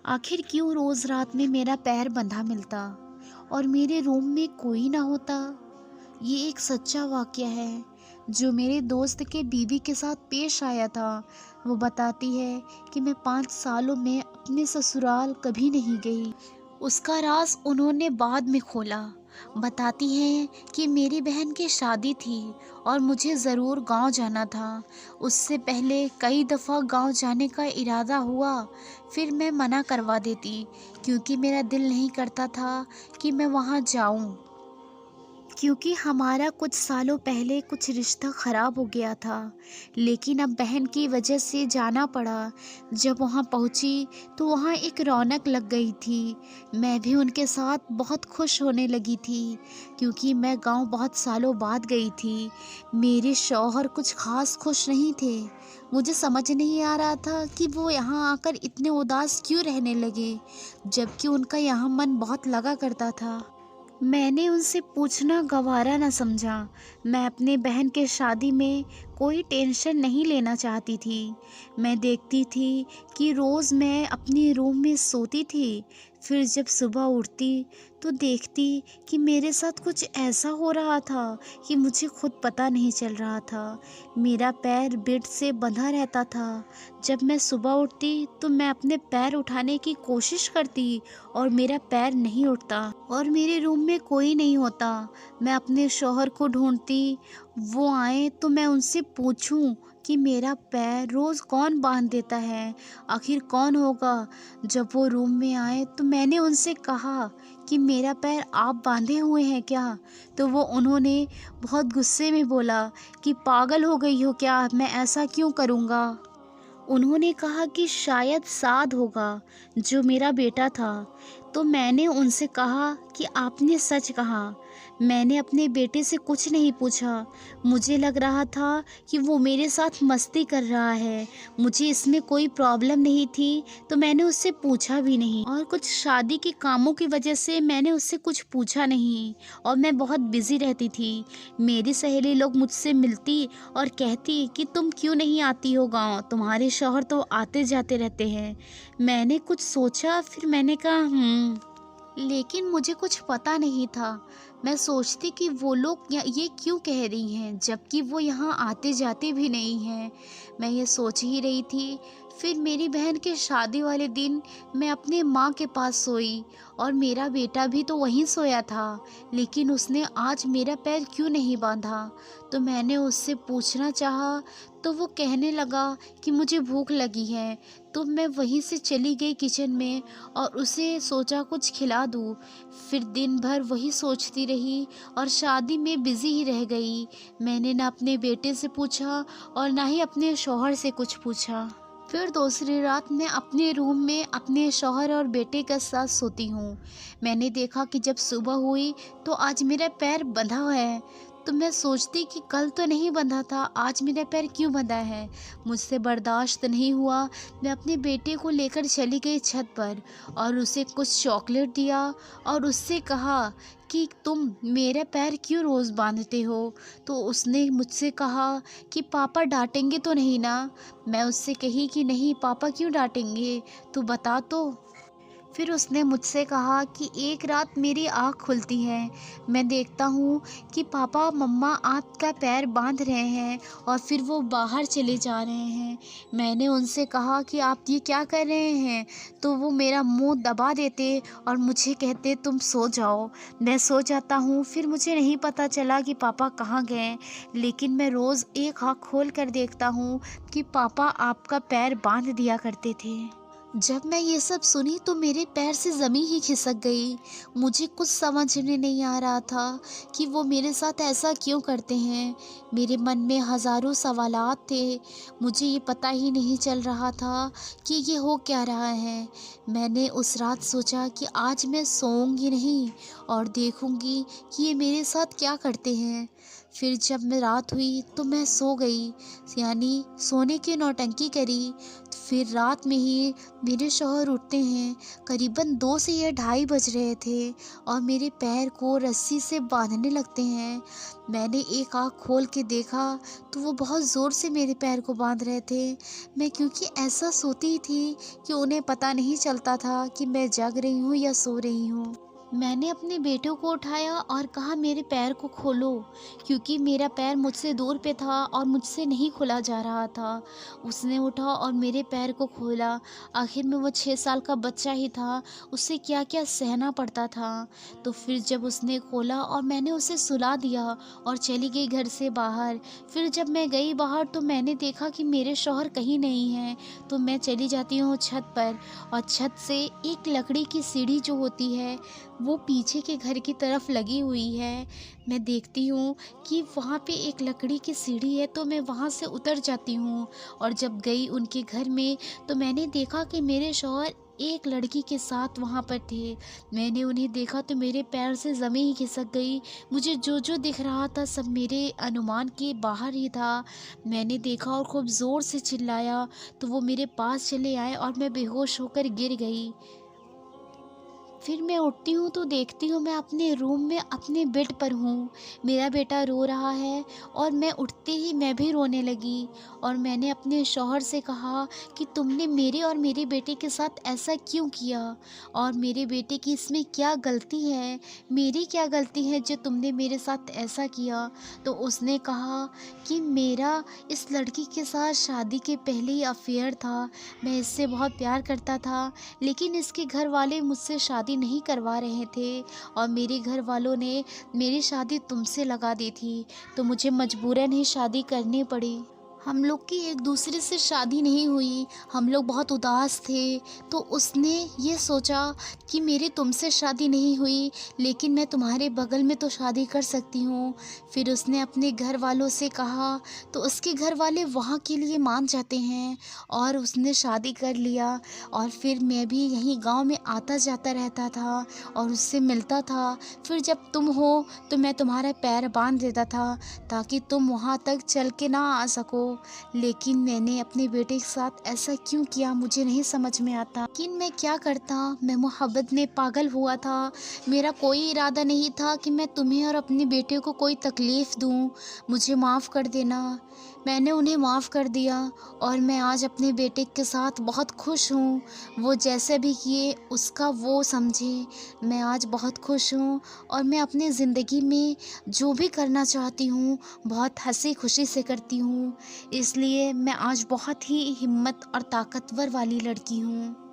आखिर क्यों रोज रात में मेरा पैर बंधा मिलता और मेरे रूम में कोई ना होता। ये एक सच्चा वाकया है जो मेरे दोस्त के बीवी के साथ पेश आया था। वो बताती है कि मैं 5 सालों में अपने ससुराल कभी नहीं गई। उसका राज उन्होंने बाद में खोला। बताती हैं कि मेरी बहन की शादी थी और मुझे ज़रूर गांव जाना था। उससे पहले कई दफ़ा गांव जाने का इरादा हुआ, फिर मैं मना करवा देती क्योंकि मेरा दिल नहीं करता था कि मैं वहां जाऊं। क्योंकि हमारा कुछ सालों पहले कुछ रिश्ता ख़राब हो गया था, लेकिन अब बहन की वजह से जाना पड़ा। जब वहाँ पहुँची तो वहाँ एक रौनक लग गई थी। मैं भी उनके साथ बहुत खुश होने लगी थी क्योंकि मैं गांव बहुत सालों बाद गई थी। मेरे शौहर कुछ खास खुश नहीं थे। मुझे समझ नहीं आ रहा था कि वो यहाँ आकर इतने उदास क्यों रहने लगे, जबकि उनका यहाँ मन बहुत लगा करता था। मैंने उनसे पूछना गवारा न समझा। मैं अपने बहन के शादी में कोई टेंशन नहीं लेना चाहती थी। मैं देखती थी कि रोज़ मैं अपने रूम में सोती थी, फिर जब सुबह उठती तो देखती कि मेरे साथ कुछ ऐसा हो रहा था कि मुझे खुद पता नहीं चल रहा था। मेरा पैर बेड से बंधा रहता था। जब मैं सुबह उठती तो मैं अपने पैर उठाने की कोशिश करती और मेरा पैर नहीं उठता और मेरे रूम में कोई नहीं होता। मैं अपने शौहर को ढूंढती, वो आए तो मैं उनसे पूछूं कि मेरा पैर रोज़ कौन बांध देता है, आखिर कौन होगा। जब वो रूम में आए तो मैंने उनसे कहा कि मेरा पैर आप बांधे हुए हैं क्या। तो वो उन्होंने बहुत गुस्से में बोला कि पागल हो गई हो क्या, मैं ऐसा क्यों करूँगा। उन्होंने कहा कि शायद साद होगा, जो मेरा बेटा था। तो मैंने उनसे कहा कि आपने सच कहा। मैंने अपने बेटे से कुछ नहीं पूछा। मुझे लग रहा था कि वो मेरे साथ मस्ती कर रहा है। मुझे इसमें कोई प्रॉब्लम नहीं थी, तो मैंने उससे पूछा भी नहीं और कुछ शादी के कामों की वजह से मैंने उससे कुछ पूछा नहीं और मैं बहुत बिज़ी रहती थी। मेरी सहेली लोग मुझसे मिलती और कहती कि तुम क्यों नहीं आती हो गाँव, तुम्हारे शौहर तो आते जाते रहते हैं। मैंने कुछ सोचा, फिर मैंने कहा लेकिन मुझे कुछ पता नहीं था। मैं सोचती कि वो लोग ये क्यों कह रही हैं, जबकि वो यहाँ आते जाते भी नहीं हैं। मैं ये सोच ही रही थी। फिर मेरी बहन के शादी वाले दिन मैं अपने माँ के पास सोई और मेरा बेटा भी तो वहीं सोया था, लेकिन उसने आज मेरा पैर क्यों नहीं बांधा। तो मैंने उससे पूछना चाहा तो वो कहने लगा कि मुझे भूख लगी है। तो मैं वहीं से चली गई किचन में और उसे सोचा कुछ खिला दूँ। फिर दिन भर वही सोचती रही और शादी में बिज़ी ही रह गई। मैंने ना अपने बेटे से पूछा और ना ही अपने शौहर से कुछ पूछा। फिर दूसरी रात मैं अपने रूम में अपने शौहर और बेटे के साथ सोती हूँ। मैंने देखा कि जब सुबह हुई तो आज मेरा पैर बंधा हुआ है। तो मैं सोचती कि कल तो नहीं बंधा था, आज मेरा पैर क्यों बंधा है। मुझसे बर्दाश्त नहीं हुआ। मैं अपने बेटे को लेकर चली गई छत पर और उसे कुछ चॉकलेट दिया और उससे कहा कि तुम मेरे पैर क्यों रोज़ बांधते हो। तो उसने मुझसे कहा कि पापा डांटेंगे तो नहीं ना। मैं उससे कही कि नहीं, पापा क्यों डांटेंगे, तू बता तो। फिर उसने मुझसे कहा कि एक रात मेरी आँख खुलती है, मैं देखता हूँ कि पापा मम्मा आपका पैर बांध रहे हैं और फिर वो बाहर चले जा रहे हैं। मैंने उनसे कहा कि आप ये क्या कर रहे हैं, तो वो मेरा मुंह दबा देते और मुझे कहते तुम सो जाओ। मैं सो जाता हूँ। फिर मुझे नहीं पता चला कि पापा कहाँ गए, लेकिन मैं रोज़ एक आँख खोल कर देखता हूँ कि पापा आपका पैर बांध दिया करते थे। जब मैं ये सब सुनी तो मेरे पैर से ज़मीन ही खिसक गई। मुझे कुछ समझ में नहीं आ रहा था कि वो मेरे साथ ऐसा क्यों करते हैं। मेरे मन में हज़ारों सवालात थे। मुझे ये पता ही नहीं चल रहा था कि ये हो क्या रहा है। मैंने उस रात सोचा कि आज मैं सोऊंगी नहीं और देखूंगी कि ये मेरे साथ क्या करते हैं। फिर जब मैं रात हुई तो मैं सो गई, यानी सोने की नौटंकी करी। फिर रात में ही मेरे शौहर उठते हैं। करीबन 2 से या ढाई बज रहे थे और मेरे पैर को रस्सी से बांधने लगते हैं। मैंने एक आँख खोल के देखा तो वो बहुत ज़ोर से मेरे पैर को बांध रहे थे। मैं क्योंकि ऐसा सोती थी कि उन्हें पता नहीं चलता था कि मैं जग रही हूँ या सो रही हूँ। मैंने अपने बेटे को उठाया और कहा मेरे पैर को खोलो, क्योंकि मेरा पैर मुझसे दूर पे था और मुझसे नहीं खुला जा रहा था। उसने उठा और मेरे पैर को खोला। आखिर में वो 6 साल का बच्चा ही था, उसे क्या क्या सहना पड़ता था। तो फिर जब उसने खोला और मैंने उसे सुला दिया और चली गई घर से बाहर। फिर जब मैं गई बाहर तो मैंने देखा कि मेरे शौहर कहीं नहीं हैं। तो मैं चली जाती हूँ छत पर और छत से एक लकड़ी की सीढ़ी जो होती है वो पीछे के घर की तरफ लगी हुई है। मैं देखती हूँ कि वहाँ पे एक लकड़ी की सीढ़ी है, तो मैं वहाँ से उतर जाती हूँ। और जब गई उनके घर में तो मैंने देखा कि मेरे शौहर एक लड़की के साथ वहाँ पर थे। मैंने उन्हें देखा तो मेरे पैर से ज़मीन ही खिसक गई। मुझे जो जो दिख रहा था सब मेरे अनुमान के बाहर ही था। मैंने देखा और खूब ज़ोर से चिल्लाया तो वो मेरे पास चले आए और मैं बेहोश होकर गिर गई। फिर मैं उठती हूँ तो देखती हूँ मैं अपने रूम में अपने बेड पर हूँ। मेरा बेटा रो रहा है और मैं उठते ही मैं भी रोने लगी। और मैंने अपने शौहर से कहा कि तुमने मेरे और मेरे बेटे के साथ ऐसा क्यों किया, और मेरे बेटे की इसमें क्या गलती है, मेरी क्या गलती है जो तुमने मेरे साथ ऐसा किया। तो उसने कहा कि मेरा इस लड़की के साथ शादी के पहले ही अफेयर था। मैं इससे बहुत प्यार करता था, लेकिन इसके घर वाले मुझसे शादी नहीं करवा रहे थे और मेरे घर वालों ने मेरी शादी तुमसे लगा दी थी, तो मुझे मजबूरन ही शादी करनी पड़ी। हम लोग की एक दूसरे से शादी नहीं हुई, हम लोग बहुत उदास थे। तो उसने ये सोचा कि मेरी तुमसे शादी नहीं हुई, लेकिन मैं तुम्हारे बगल में तो शादी कर सकती हूँ। फिर उसने अपने घर वालों से कहा तो उसके घर वाले वहाँ के लिए मान जाते हैं और उसने शादी कर लिया। और फिर मैं भी यहीं गांव में आता जाता रहता था और उससे मिलता था। फिर जब तुम हो तो मैं तुम्हारा पैर बांध देता था ताकि तुम वहाँ तक चल के ना आ सको। लेकिन मैंने अपने बेटे के साथ ऐसा क्यों किया मुझे नहीं समझ में आता। लेकिन मैं क्या करता, मैं मोहब्बत में पागल हुआ था। मेरा कोई इरादा नहीं था कि मैं तुम्हें और अपने बेटे को कोई तकलीफ़ दूँ। मुझे माफ़ कर देना। मैंने उन्हें माफ़ कर दिया और मैं आज अपने बेटे के साथ बहुत खुश हूँ। वो जैसे भी किए उसका वो समझे। मैं आज बहुत खुश हूँ और मैं अपनी ज़िंदगी में जो भी करना चाहती हूँ बहुत हँसी खुशी से करती हूँ। इसलिए मैं आज बहुत ही हिम्मत और ताकतवर वाली लड़की हूँ।